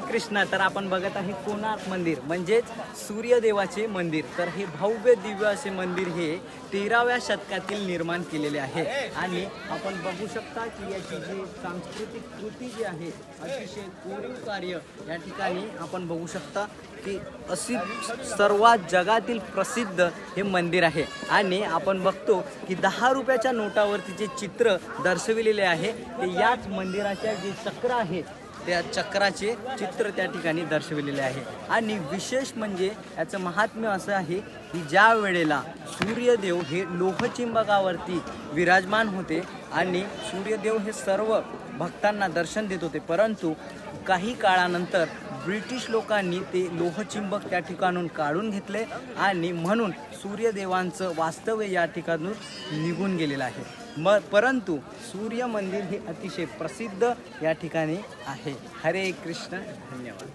कृष्णा, तर आपण बघत आहे कोणार्क मंदिर म्हणजेच सूर्यदेवाचे मंदिर। तर हे भव्य दिव्य असे मंदिर हे 13व्या शतकातील निर्माण केलेले आहे आणि आपण बघू शकता की याची जी सांस्कृतिक कृती जी आहे अतिशय कोरीव कार्य या ठिकाणी आपण बघू शकता की अशी सर्वात जगातील प्रसिद्ध हे मंदिर आहे। आणि आपण बघतो की 10 रुपयाच्या नोटावरती जे चित्र दर्शविलेले आहे ते याच मंदिराच्या जे चक्र आहे त्या चक्राचे चित्र त्या ठिकाणी दर्शविलेले आहे। आणि विशेष म्हणजे याचं महात्म्य असं आहे की ज्या वेळेला सूर्यदेव हे लोहचिंबकावरती विराजमान होते आणि सूर्यदेव हे सर्व भक्तांना दर्शन देत होते, परंतु काही काळानंतर ब्रिटिश लोकांनी ते लोहचिंबक त्या ठिकाणून काढून घेतले आणि म्हणून सूर्यदेवांचं वास्तव्य या ठिकाणून निघून गेलेलं आहे। परंतु सूर्य मंदिर हे अतिशय प्रसिद्ध या ठिकाणी आहे। हरे कृष्ण, धन्यवाद।